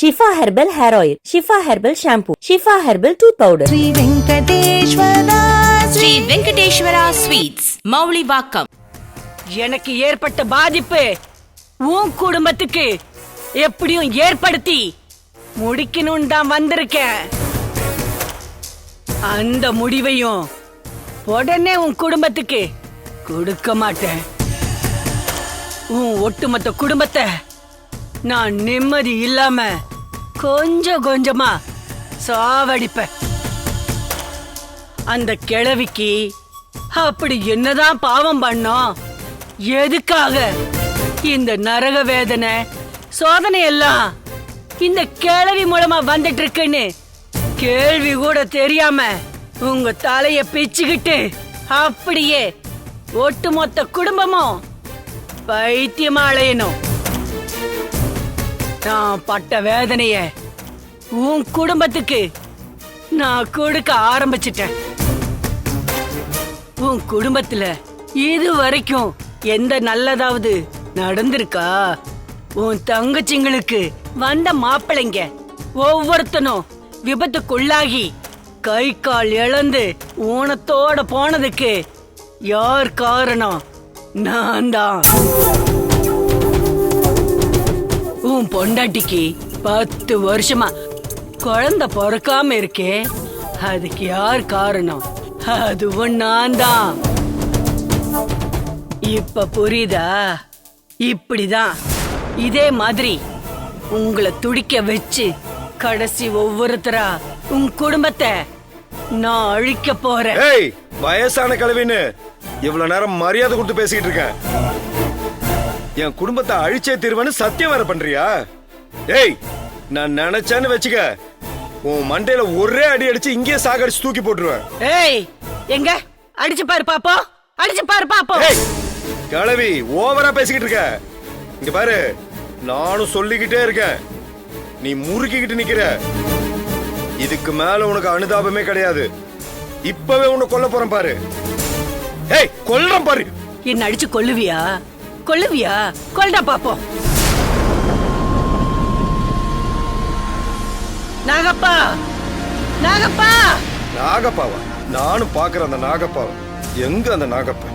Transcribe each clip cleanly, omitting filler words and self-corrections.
Shifa herbal hair oil, Shifa herbal shampoo, Shifa herbal tooth powder. Sri Venkateswara sweets, Moulivakkam. எனக்கு ஏற்பட்ட பாதிப்பு உன் குடும்பத்துக்கு எப்படியும் ஏற்படுத்தி முடிக்கணும்னு தான் வந்திருக்கேன். அந்த முடிவையும் உடனே உன் குடும்பத்துக்கு கொடுக்க மாட்டேன். உன் ஒட்டுமொத்த குடும்பத்தை நான் நிம்மதி இல்லாம கொஞ்சம் கொஞ்சமா சாவடிப்பேன். அந்த கிழவிக்கு அப்படி என்னதான் பாவம் பண்ணோம்? எதுக்காக இந்த நரக வேதனை சோதனை எல்லாம் இந்த கிழவி மூலமா வந்துட்டு இருக்குன்னு கேள்வி கூட தெரியாம உங்க தலைய பிச்சுக்கிட்டு அப்படியே ஒட்டுமொத்த குடும்பமும் பைத்தியமா அலையணும். நான் பட்ட வேதனைய உன் குடும்பத்துக்கு நான் கொடுக்க ஆரம்பிச்சிட்டேன். உன் குடும்பத்துல இது வரைக்கும் எந்த நல்லதாவது நடந்திருக்கா? உன் தங்கச்சிங்களுக்கு வந்த மாப்பிள்ளைங்க ஒவ்வொருத்தனும் விபத்துக்குள்ளாகி கை கால் இழந்து ஊனத்தோட போனதுக்கு யார் காரணம்? நான் தான். உன் பொண்டாட்டிக்கு 10 வருஷமா குழந்தை பிறக்காம இருக்கே, அதுக்கு யார் காரணம்? அதுவும் நான் தான். இப்ப புரியுதா? இப்படிதான் இதே மாதிரி உங்களை துடிக்க வச்சு கடைசி ஒவ்வொருத்தரா உன் குடும்பத்தை நான் அழிக்க போறேன். ஏய், வயசான கிழவின்னு இவ்வளவு நேரம் மரியாதை கொடுத்து பேசிட்டு இருக்கேன். என் குடும்பத்தை அழிச்சே தீர்வேன்னு சத்தியம் வேற பண்றியா? ஏய், நான் நினைச்சேன்னு வச்சுக்க, உன் மண்டையில ஒரே அடி அடிச்சு இங்கே சாகடிச்சு தூக்கி போட்டுருவேன். ஏய், எங்க அடிச்சு பாரு பாப்போம், அடிச்சு பாரு பாப்போம். ஏய் கிழவி, ஓவரா பேசிக்கிட்டு இருக்க. இங்க பாரு, நானும் சொல்லிக்கிட்டே இருக்கேன், நீ முறுக்கிக்கிட்டு நிக்கிற. இதுக்கு மேல உனக்கு அனுதாபமே கிடையாது. இப்பவே உன்னை கொல்ல போறேன் பாரு. ஏய், கொல்றேன் பாரு. என்ன அடிச்சு கொல்லுவியா? கொல்லுவியா? கொல்டா பாப்போம். நாகப்பா, நாகப்பா. நாகப்பாவா? நானும் பாக்குறேன் அந்த நாகப்பாவை. எங்க அந்த நாகப்பா?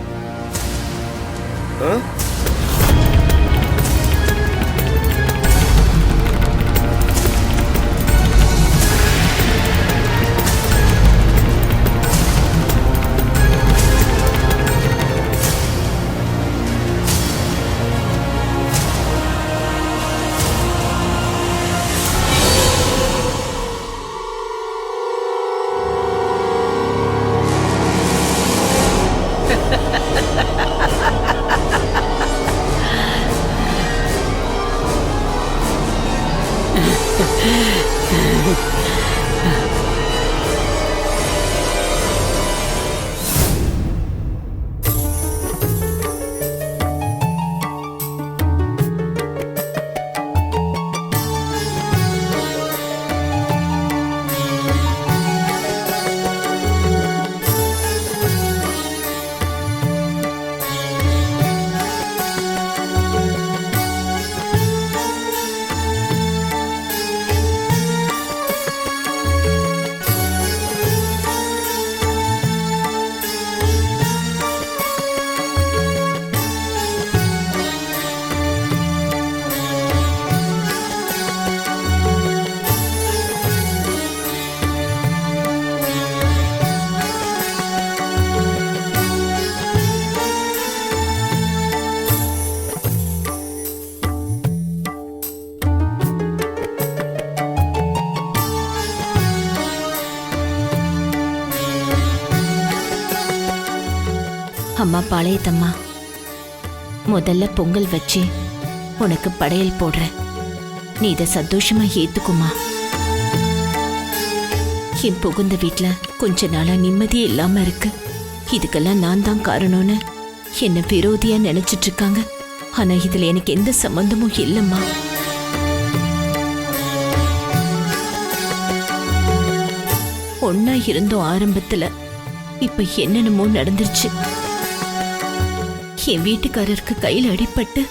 அம்மா பாளையத்தம்மா, முதல்ல பொங்கல் வச்சு உனக்கு படையல் போடுறேன். நீ இதை சந்தோஷமா ஏத்துக்குமா? என் புகுந்த வீட்டுல கொஞ்ச நாளா நிம்மதியே இல்லாம இருக்கு. இதுக்கெல்லாம் நான் தான் காரணம்னு என்ன விரோதியா நினைச்சிட்டு இருக்காங்க. ஆனா இதுல எனக்கு எந்த சம்பந்தமும் இல்லம்மா. ஒன்னா இருந்தோம் ஆரம்பத்துல, இப்ப என்னென்னமோ நடந்துருச்சு. என் வீட்டுக்காரருக்கு கையில் அடிபட்டு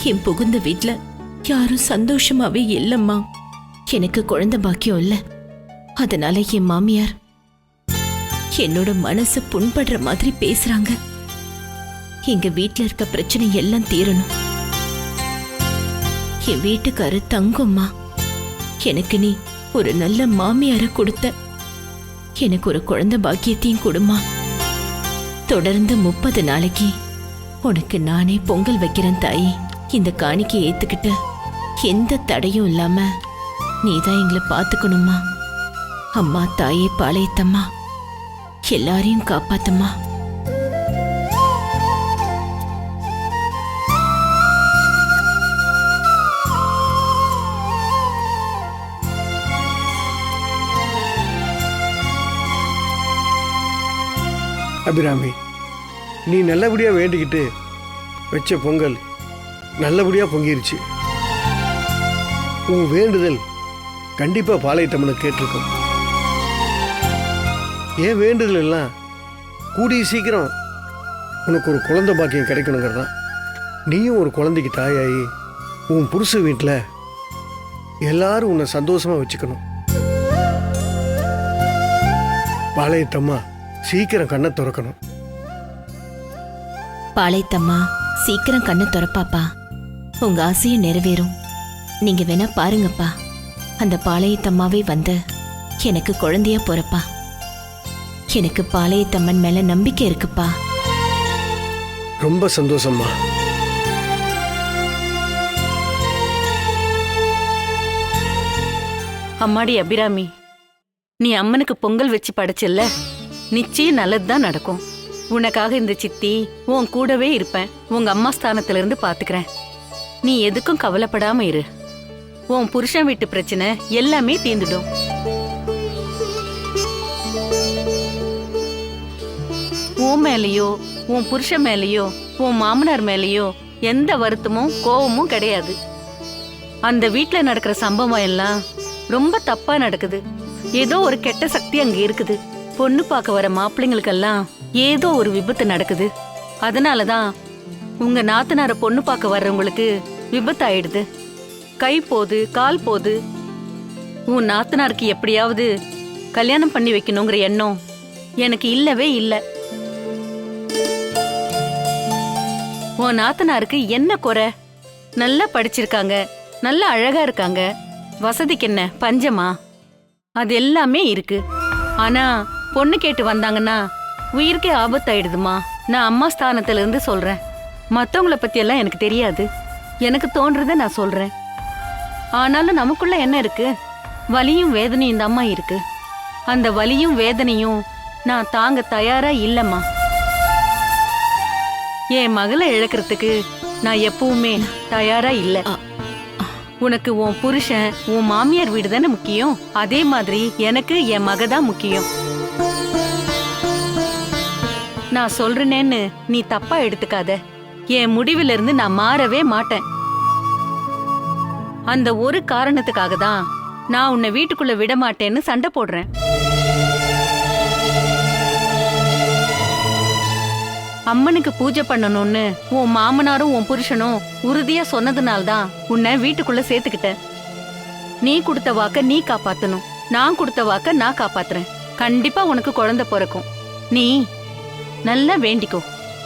என் புகுந்த வீட்டுல யாரும் சந்தோஷமாவே இல்லம்மா. எனக்கு குழந்தை பாக்கியம் இல்ல. அதனால என் மாமியார் என்னோட மனசு புண்படுற மாதிரி பேசுறாங்க. எங்க வீட்ல இருக்க பிரச்சனை எல்லாம் தீரணும். என் வீட்டுக்காரு தங்கம்மா, எனக்கு நீ ஒரு நல்ல மாமியார கொடுத்த. எனக்கு ஒரு குழந்தை பாக்கியத்தையும் கொடுமா. தொடர்ந்து 30 நாளைக்கு உனக்கு நானே பொங்கல் வைக்கிறேன் தாயி. இந்த காணிக்கை ஏத்துக்கிட்டு எந்த தடையும் இல்லாம நீதான் எங்களை பாத்துக்கணுமா. அம்மா தாயே பாளையத்தம்மா, எல்லாரையும் காப்பாத்தம்மா. அபிராமி, நீ நல்லபடியா வேண்டிக்கிட்டு வச்ச பொங்கல் நல்லபடியா பொங்கிருச்சு. உன் வேண்டுதல் கண்டிப்பா பாளையத்தம்மனை கேட்டிருக்கும். ஏன் வேண்டுதல் எல்லாம் கூடிய சீக்கிரம் உனக்கு ஒரு குழந்தை பாக்கியம் கிடைக்கணுங்கிறதான். நீயும் ஒரு குழந்தைக்கு தாயாயி உன் புருஷ வீட்டில் எல்லாரும் உன்னை சந்தோஷமா வச்சுக்கணும். பாளையத்தம்மா சீக்கிரம் கண்ணை திறக்கணும். பாளையத்தம்மா சீக்கிரம் கண்ணை திறப்பாப்பா. உங்க ஆசையும் நிறைவேறும். நீங்க வேணா பாருங்கப்பா, அந்த பாளையத்தம்மாவே வந்து எனக்கு குழந்தையா போறப்பா. எனக்கு பாளையத்தம்மன் மேல நம்பிக்கை இருக்குப்பா. ரொம்ப சந்தோஷம்மா. அம்மாடி அபிராமி, நீ அம்மனுக்கு பொங்கல் வச்சு படைச்சல்ல, நிச்சயம் நல்லதுதான் நடக்கும். உனக்காக இந்த சித்தி உன் கூடவே இருப்பேன். உங்க அம்மா ஸ்தானத்துல இருந்து பாத்துக்கிறேன். நீ எதுக்கும் கவலைப்படாம இரு. உன் புருஷன் வீட்டு பிரச்சனை எல்லாமே தீர்ந்துடும். உன் மேலேயோ உன் புருஷன் மேலேயோ உன் மாமனார் மேலேயோ எந்த வருத்தமும் கோவமும் கிடையாது. அந்த வீட்டுல நடக்கிற சம்பவம் எல்லாம் ரொம்ப தப்பா நடக்குது. ஏதோ ஒரு கெட்ட சக்தி அங்க இருக்குது. பொண்ணு பார்க்க வர மாப்பிள்ளைங்களுக்கெல்லாம் ஏதோ ஒரு விபத்து நடக்குது. அதனாலதான் உங்க நாத்தனார பொண்ணு பார்க்க வர்றவங்களுக்கு விபத்து ஆயிடுது. கை போது, கால் போது. உன் நாத்தனாருக்கு எப்படியாவது கல்யாணம் பண்ணி வைக்கணுங்கிற எண்ணம் எனக்கு இல்லவே இல்லை. உன் நாத்தனாருக்கு என்ன குறை? நல்லா படிச்சிருக்காங்க, நல்லா அழகா இருக்காங்க. வசதிக்கு என்ன பஞ்சமா? அது எல்லாமே இருக்கு. ஆனா பொண்ணு கேட்டு வந்தாங்கன்னா உயிருக்கே ஆபத்தாயிடுதுமா. நான் அம்மா ஸ்தானத்துல இருந்து சொல்றேன். மத்தவங்கள பத்தி எல்லாம் எனக்கு தெரியாது. எனக்கு தோன்றத நான் சொல்றேன். ஆனாலும் நமக்குள்ள என்ன இருக்கு? வலியும் வேதனையும் தாம்மா இருக்கு. அந்த வலியும் வேதனையும் நான் தாங்க தயாரா இல்லம்மா. என் மகளை இழக்கிறதுக்கு நான் எப்பவுமே தயாரா இல்ல. உனக்கு உன் புருஷன் உன் மாமியார் வீடு தானே முக்கியம். அதே மாதிரி எனக்கு என் மக தான் முக்கியம். நான் சொல்றேன்னு நீ தப்பா எடுத்துக்காத. என் முடிவில இருந்து நான் மாறவே மாட்டேன். அந்த ஒரு காரணத்துக்காக தான் நான் உன்னை வீட்டுக்குள்ள விட மாட்டேன்னு சண்டை போடுறேன். அம்மனுக்கு பூஜை பண்ணணும்னு உன் மாமனாரும் உன் புருஷனும் உறுதியா சொன்னதுனால்தான் உன்னை வீட்டுக்குள்ள சேர்த்துக்கிட்டேன். நீ கொடுத்த வாக்க நீ காப்பாத்தணும். நான் கொடுத்த வாக்க நான் காப்பாத்துறேன். கண்டிப்பா உனக்கு குழந்தை பிறக்கும். நீ நல்லா வேண்டிக்கோ.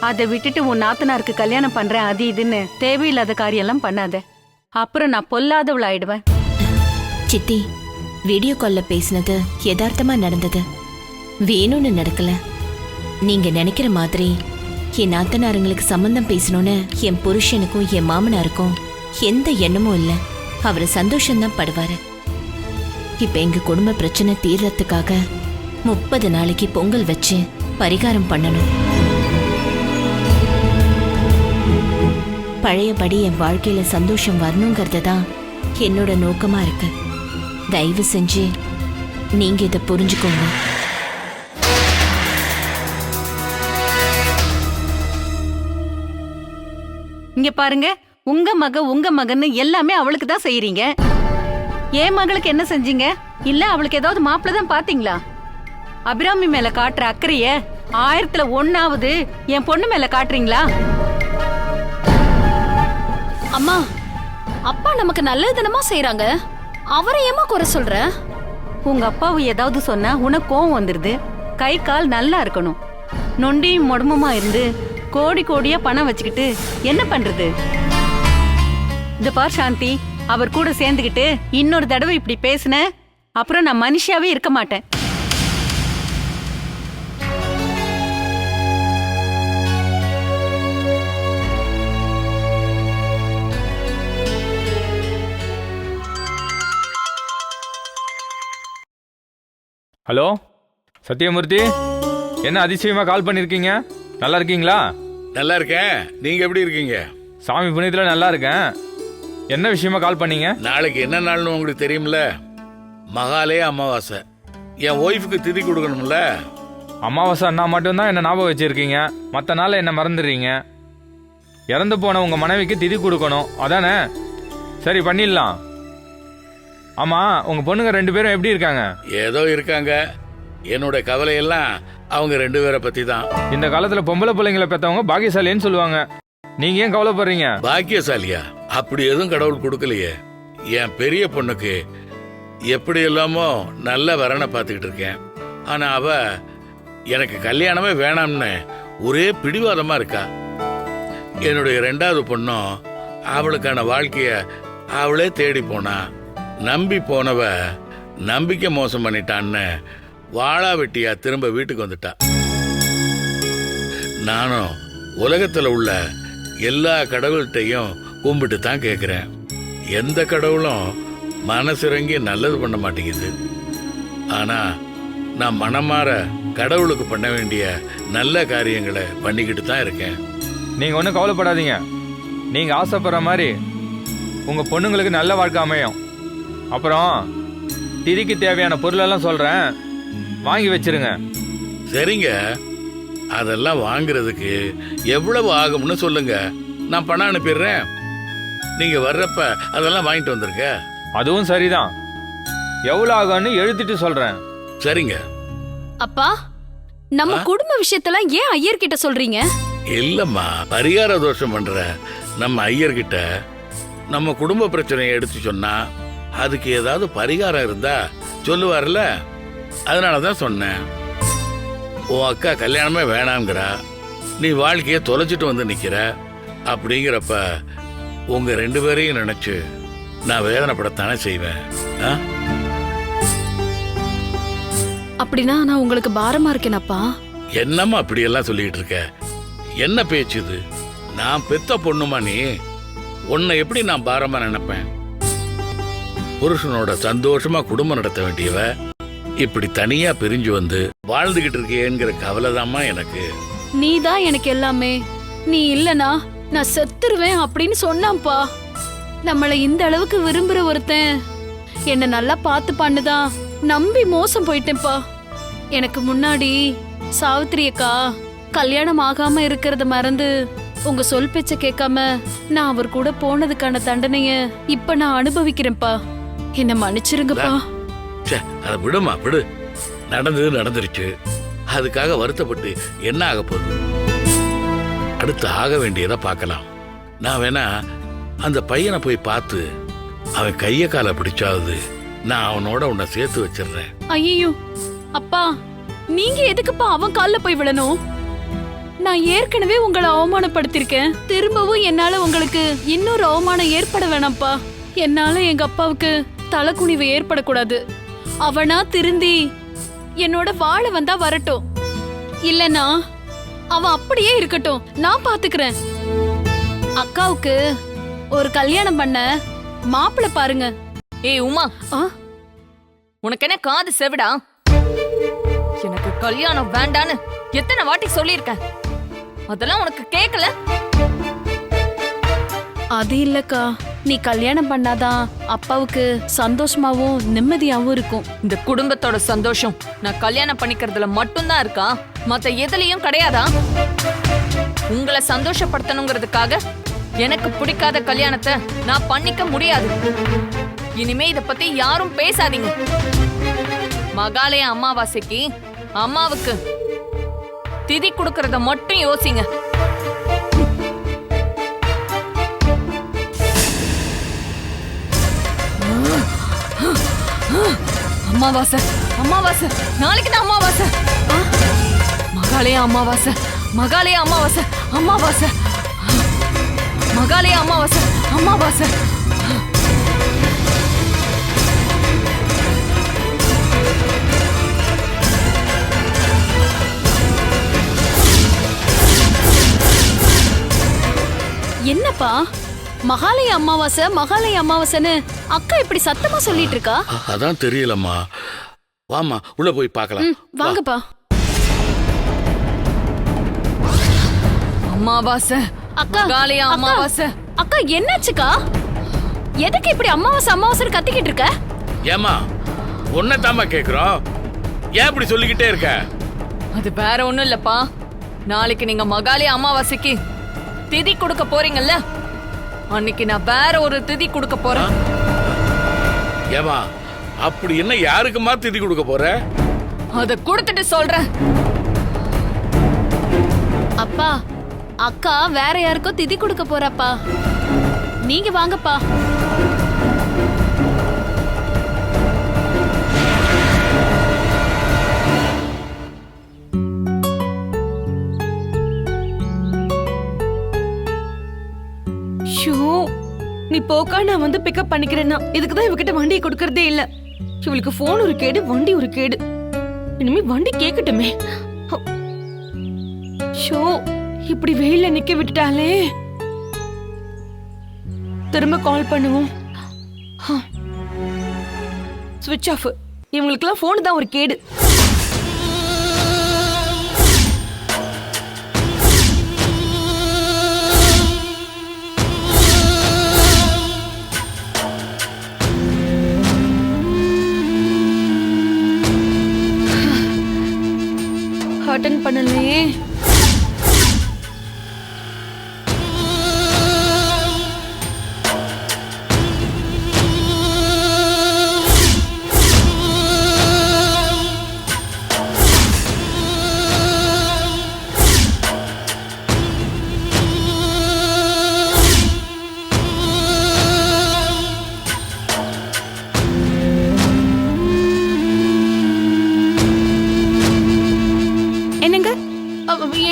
அதை விட்டுட்டு உன் நாத்தனாருக்கு கல்யாணம் பண்றேன் அது இதுன்னு தேவையில்லாத காரியெல்லாம் பண்ணாத. அப்புறம் நான் பொல்லாதவள் ஆயிடுவேன். சித்தி, வீடியோ கால்ல பேசினது யதார்த்தமா நடந்தது, வேணும்னு நடக்கல. நீங்க நினைக்கிற மாதிரி என் நாத்தனாருங்களுக்கு சம்பந்தம் பேசணும்னு என் புருஷனுக்கும் என் மாமனாருக்கும் எந்த எண்ணமும் இல்லை. அவரு சந்தோஷம்தான் படுவாரு. இப்ப எங்க குடும்ப பிரச்சனை தீர்றதுக்காக 30 நாளைக்கு பொங்கல் வச்சு பரிகாரம் பண்ணணும். பழையபடி என் வாழ்க்கையில சந்தோஷம் வரணுங்கிறது தான் என்னோட நோக்கமா இருக்கு. தயவு செஞ்சு நீங்க இதை புரிஞ்சுக்கோங்க. இங்க பாருங்க, உங்க மகன்னு எல்லாமே அவளுக்கு தான் செய்யறீங்க. என் மகளுக்கு என்ன செஞ்சீங்க? இல்ல அவளுக்கு ஏதாவது மாப்பிள்ள தான் பாத்தீங்களா? அபிராமி மேல காட்டுற அக்கறைய 1000ல் 1ஆவது என் பொண்ணு மேல காட்டுறீங்களா? அம்மா, அப்பா நமக்கு நல்லது தானமா செய்யறாங்க. அவரை ஏமா குறை சொல்ற? உங்க அப்பாவை ஏதாவது சொன்னா உனக்கு கோவம் வந்துருது. கை கால் நல்லா இருக்கணும். நொண்டியும் மொடமுமா இருந்து கோடி கோடியா பணம் வச்சுக்கிட்டு என்ன பண்றது? இந்த பார் சாந்தி, அவர் கூட சேர்ந்துக்கிட்டு இன்னொரு தடவை இப்படி பேசுன அப்புறம் நான் மனுஷியாவே இருக்க மாட்டேன். ஹலோ சத்யமூர்த்தி, என்ன அதிசயமா கால் பண்ணிருக்கீங்க? நல்லா இருக்கீங்களா? நல்லா இருக்கேன். நீங்க எப்படி இருக்கீங்க? சாமி புண்ணியத்துல நல்லா இருக்கேன். என்ன விஷயமா கால் பண்ணீங்க? நாளைக்கு என்ன நாள்னு உங்களுக்கு தெரியும்ல? மகாலய அமாவாசை. என் ஒய்ஃபுக்கு திதி கொடுக்கணும்ல. அமாவாசை அண்ணா மட்டும்தான் என்ன ஞாபகம் வச்சிருக்கீங்க, மற்ற நாள் என்ன மறந்துடுறீங்க. இறந்து போன உங்க மனைவிக்கு திதி கொடுக்கணும், அதானே? சரி, பண்ணிடலாம். ஆமா, உங்க பொண்ணுங்க 2 பேரும் எப்படி இருக்காங்க? ஏதோ இருக்காங்க. என்னோட கவலையெல்லாம் அவங்க 2 பேரை பத்தி தான். இந்த காலத்துல பொம்பளை பிள்ளைங்களை பெற்றவங்க பாக்கியசாலின்னு சொல்லுவாங்க. நீங்க ஏன் கவலைப்படுறீங்க? பாக்கியசாலியா? அப்படி எதுவும் கடவுள் கொடுக்கலையே. என் பெரிய பொண்ணுக்கு எப்படி இல்லாமோ நல்ல வரனை பார்த்துக்கிட்டு இருக்கேன். ஆனா அவ எனக்கு கல்யாணமே வேணாம்னு ஒரே பிடிவாதமா இருக்கா. என்னுடைய 2வது பொண்ணும் அவளுக்கான வாழ்க்கைய அவளே தேடி போனா. நம்பி போனவ நம்பிக்கை மோசம் பண்ணிட்டான்னு வாழா வெட்டியா திரும்ப வீட்டுக்கு வந்துட்டா. நானும் உலகத்துல உள்ள எல்லா கடவுள்கிட்டையும் கும்பிட்டு தான் கேட்கிறேன். எந்த கடவுளும் மனசிறங்கி நல்லது பண்ண மாட்டேங்குது. ஆனா நான் மனமாற கடவுளுக்கு பண்ண வேண்டிய நல்ல காரியங்களை பண்ணிக்கிட்டு தான் இருக்கேன். நீங்க ஒன்றும் கவலைப்படாதீங்க. நீங்க ஆசைப்படுற மாதிரி உங்க பொண்ணுங்களுக்கு நல்ல வாழ்க்கை அமையும். அப்புறம் திதிக்கு தேவையான பொருளெல்லாம் சொல்றேன், வாங்கி வச்சிருங்க. சரிங்க, அதெல்லாம் வாங்குறதுக்கு எவ்வளவு ஆகும்னு சொல்லுங்க, நான் பணம் அனுப்பிடுறேன். நீங்க வர்றப்ப அதெல்லாம் வாங்கிட்டு வந்துருங்க. அதுவும் சரிதான். எவ்வளவு ஆகும்னு எழுதிட்டு சொல்றேன். சரிங்க. அப்பா, நம்ம குடும்ப விஷயத்தெல்லாம் ஏன் ஐயர்கிட்ட சொல்றீங்க? இல்லம்மா, பரிகார தோஷம் பண்ற நம்ம ஐயர்கிட்ட நம்ம குடும்ப பிரச்சனையை எடுத்து சொன்னா அதுக்கு ஏதாவது பரிகாரம் இருந்தா சொல்லுவார்ல. அதனாலதான் சொன்னேன். உன் அக்கா கல்யாணமே வேணாம்ங்கிறா, நீ வாழ்க்கைய தொலைச்சிட்டு வந்து நிக்கிற. அப்படிங்கிறப்ப உங்க 2 பேரையும் நினைச்சு நான் வேதனைப்படத்தானே செய்வேன். அப்படின்னா நான் உங்களுக்கு பாரமா இருக்கேனப்பா. என்னம்மா அப்படியெல்லாம் சொல்லிட்டு இருக்க? என்ன பேச்சு இது? நான் பெத்த பொண்ணுமா நீ? உன்னை எப்படி நான் பாரமா நினைப்பேன்? புருஷனோட சந்தோஷமா குடும்பம் நடத்த வேண்டியவ இப்படி தனியா பிரிஞ்சு வந்து வாழ்ந்துகிட்டு இருக்கேங்கிற கவலைதாம்மா எனக்கு. நீ தான் எனக்கு எல்லாமே. நீ இல்லனா நான் செத்துருவேன் அப்படின்னு சொன்னான்ப்பா. நம்மள இந்த அளவுக்கு விரும்புற ஒருத்தன் என்ன நல்லா பார்த்து பண்ணுதான் நம்பி மோசம் போயிட்டேன்ப்பா. எனக்கு முன்னாடி சாவித்திரி அக்கா கல்யாணம் ஆகாம இருக்கிறத மறந்து உங்க சொல் பேச்ச கேட்காம நான் அவர் கூட போனதுக்கான தண்டனைய இப்ப நான் அனுபவிக்கிறேன்ப்பா. என்ன மன்னிச்சிருங்கப்பா. அதை விடுமா, விடு. நடந்தது நடந்துருச்சு. அதுக்காக வருத்தப்பட்டு என்ன ஆக போகுது? அடுத்து ஆக வேண்டியதை பார்க்கலாம். நான் வேணா அந்த பையனை போய் பார்த்து அவன் கைய காலை பிடிச்சாவது நான் அவனோட உன்னை சேர்த்து வச்சிடுறேன். ஐயோ அப்பா, நீங்க எதுக்குப்பா அவன் கால்ல போய் விழணும்? நான் ஏற்கனவே உங்களை அவமானப்படுத்திருக்கேன். திரும்பவும் என்னால உங்களுக்கு இன்னொரு அவமானம் ஏற்பட வேணாம்ப்பா. என்னால எங்க அப்பாவுக்கு தலைக்குனிவு ஏற்படக்கூடாது. அவனா திருந்தி என்னோட வாழ வந்தா வரட்டும், இல்லனா அவன் அப்படியே இருக்கட்டும், நான் பாத்துக்கிறேன். அக்காவுக்கு ஒரு கல்யாணம் பண்ண மாப்பிள்ளை பாருங்க. ஏய் உமா, உனக்கு என்ன காது செவிடா? எனக்கு கல்யாணம் வேண்டான்னு எத்தனை வாட்டி சொல்லியிருக்கேன். அதெல்லாம் உனக்கு கேட்கல? அது இல்லக்கா, நீ கல்யாணம் பண்ணாதான் அப்பாவுக்கு சந்தோஷமாவும் நிம்மதியாவும் இருக்கும். இந்த குடும்பத்தோட சந்தோஷம் நான் கல்யாணம் பண்ணிக்கிறதுல மட்டும்தான் இருக்கா, மத்த எதுலயும் கிடையாதா? உங்களை சந்தோஷப்படுத்தணுங்கிறதுக்காக எனக்கு பிடிக்காத கல்யாணத்தை நான் பண்ணிக்க முடியாது. இனிமே இத பத்தி யாரும் பேசாதீங்க. மகாலய அமாவாசைக்கு அம்மாவுக்கு திதி கொடுக்கறத மட்டும் யோசிங்க. அமாவாசை அமாவாசை நாளைக்கு தான் அமாவாசை. மகாலய அமாவாசை மகாலய அமாவாசை அமாவாசை மகாலய அமாவாசை அமாவாசை. என்னப்பா மகாலய அமாவாசைன்னு அக்கா இப்படி சத்தமா சொல்லிட்டு இருக்கா? அதான் தெரியலம்மா. வாமா உள்ள போய் பார்க்கலாம். வாங்கப்பா. அமாவாசை அக்கா மகாலய அமாவாசை. அக்கா என்னாச்சுக்கா? எதுக்கு இப்படி அமாவாசைன்னு கத்திக்கிட்டு இருக்க? ஏமா உன்னதாம்மா கேக்குறோம், ஏன் இப்படி சொல்லிக்கிட்டே இருக்க? அது வேற ஒண்ணும் இல்லப்பா, நாளைக்கு நீங்க மகாலய அமாவாசைக்கு திதி கொடுக்க போறீங்கல்ல, அன்னைக்கு நான் வேற ஒரு திதி கொடுக்க போறேன். ஏமா அப்படி என்ன யாருக்குமா திதி கொடுக்க போற? அத கொடுத்துட்டு சொல்றேன். அப்பா அக்கா வேற யாருக்கோ திதி கொடுக்க போறாப்பா, நீங்க வாங்கப்பா. நீ போக்கா, நான் வந்து பிக்கப் பண்ணிக்கிறேன்னா இதுக்குதான் இவகிட்ட வண்டியை கொடுக்கறதே இல்ல. இவளுக்கு போன் ஒரு கேடு, வண்டி ஒரு கேடு. இனிமே வண்டி கேக்கட்டுமே. ஷோ இப்படி வெயில நிக்க விட்டுட்டாலே. திரும்ப கால் பண்ணுவோம். ஸ்விட்ச் ஆஃப். இவங்களுக்குலாம் போன் தான் ஒரு கேடு. அட்டெண்ட் பண்ணலையே.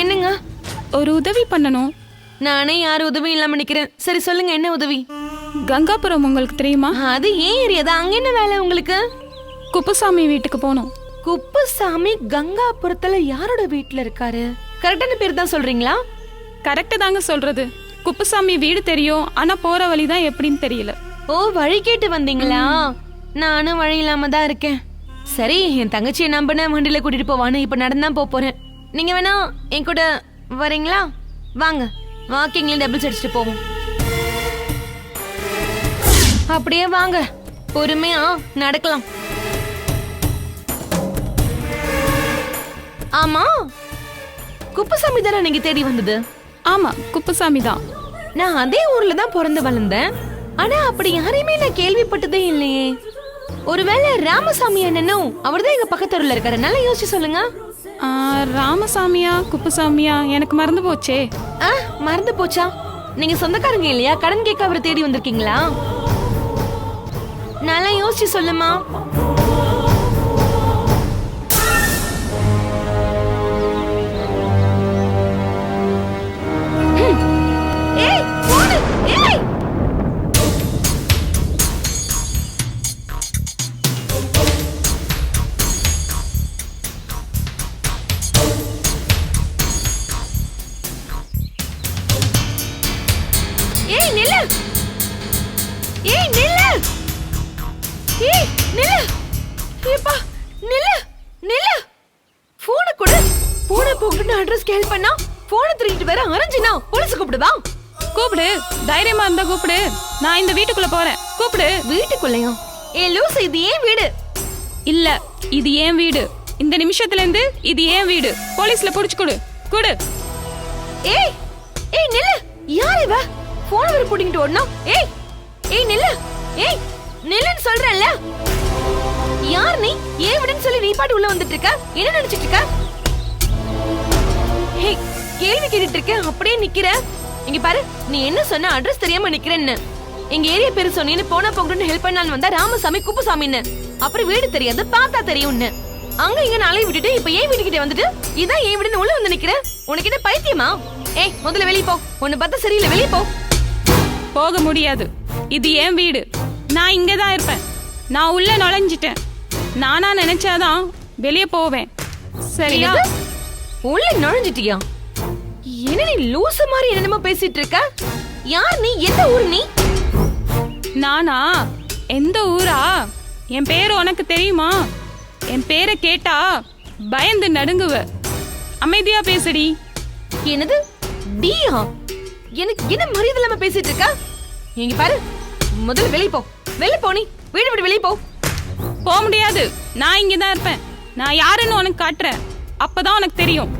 என்னங்க? ஒரு உதவி பண்ணணும். நானே யார் உதவி இல்லாம நிக்கிறேன். சரி சொல்லுங்க, என்ன உதவி? கங்காபுரம் உங்களுக்கு தெரியுமா? அது ஏன் ஏரியா தான். அங்க என்ன வேலை உங்களுக்கு? குப்புசாமி வீட்டுக்கு போகணும். குப்புசாமி கங்காபுரத்துல யாரோட வீட்டுல இருக்காரு? கரெக்டான பேர் தான் சொல்றீங்களா? கரெக்ட் தாங்க சொல்றது. குப்புசாமி வீடு தெரியும், ஆனா போற வழிதான் எப்படின்னு தெரியல. ஓ, வழி கேட்டு வந்தீங்களா? நானும் வழி இல்லாம தான் இருக்கேன். சரி, என் தங்கச்சியை நம்பின வண்டியில கூட்டிட்டு போவான்னு இப்ப நடந்தான் போறேன். நீங்க வேணா என் கூட வரீங்களா? வாங்க, வாக்கிங்ல டபுள்ஸ் அடிச்சுட்டு போவோம். அப்படியே வாங்க, பொறுமையா நடக்கலாம். ஆமா, குப்புசாமி தானே நீங்க தேடி வந்தது? ஆமா, குப்புசாமி தான். நான் அதே ஊர்ல தான் பிறந்து வளர்ந்தேன். ஆனா அப்படி யாரையுமே நான் கேள்விப்பட்டதே இல்லையே. ஒருவேளை ராமசாமி அண்ணனும் அவர்தான் எங்க பக்கத்துல இருக்காரு. நல்லா யோசிச்சு சொல்லுங்க. ராமசாமியா குப்புசாமியா எனக்கு மறந்து போச்சே. மறந்து போச்சா? நீங்க சொந்தக்காரங்க இல்லையா? கடன் கேட்க அவரை தேடி வந்திருக்கீங்களா? நல்லா யோசிச்சு சொல்லுமா. கூப்பிடு, தைரியமா இருந்தா கூப்பிடு. நான் இந்த வீட்டுக்குள்ள போறேன். கூப்பிடு. வீட்டுக்குள்ளயா? ஏ லூசு, இது ஏன் வீடு? இல்ல, இது ஏன் வீடு. இந்த நிமிஷத்துல இருந்து இது ஏன் வீடு. போலீஸ்ல புடிச்சு கொடு. கொடு. ஏய் ஏய் நில்லு. யார் இவ? போன் வர புடிங்கிட்டு ஓடுனா? ஏய் ஏய் நில்லு. ஏய் நில்லுன்னு சொல்றேன்ல. யார் நீ? ஏன் விடுன்னு சொல்லி நீ பாட்டு உள்ள வந்துட்டு இருக்க? என்ன நினைச்சிட்டு இருக்க? ஹே, கேள்வி கேட்டுட்டு இருக்க, அப்படியே நிக்கிற. இங்க பாரு, நீ என்ன சொன்ன? அட்ரஸ் தெரியாம நிக்கிறேன்னு. எங்க ஏரியா பேரு சொன்னீன்னு போனா போங்கன்னு ஹெல்ப் பண்ணான்னு வந்தா ராமசாமி குப்புசாமின்னு. அப்புறம் வீடு தெரியாது பார்த்தா தெரியும்னு அங்க இங்க நாளைய விட்டுட்டு இப்ப ஏன் வீட்டுக்கிட்ட வந்துட்டு இதான் ஏன் வீடுன்னு உள்ள வந்து நிக்கிற? உனக்கு என்ன பைத்தியமா? ஏய் முதல்ல வெளிய போ. உன்னை பார்த்தா சரியில்லை, வெளிய போ. போக முடியாது. இது என் வீடு. நான் இங்கே தான் இருப்பேன். நான் உள்ள நுழைஞ்சிட்டேன். நானா நினைச்சாதான் வெளியே போவேன். சரியா? என்னது? உள்ள நுழைஞ்சிட்டியா? என்ன நீ லூசு மாதிரி என்னமோ பேசிட்டு இருக்க? யார் நீ? எந்த ஊர் நீ? நானா? எந்த ஊரா? என் பேர் உனக்கு தெரியுமா? என் பேரை கேட்டா பயந்து நடுங்குவ. அமைதியா பேசுடி. என்னது? டியா? எனக்கு என்ன மரியாதை இல்லாம பேசிட்டு இருக்க? இங்க பாரு, முதல்ல வெளிய போ. வெளிய போ, நீ வீடு விட்டு வெளிய போ. போக முடியாது. நான் இங்கே தான் இருப்பேன். நான் யாருன்னு உனக்கு காட்டுறேன். அப்பதான் உனக்கு தெரியும்.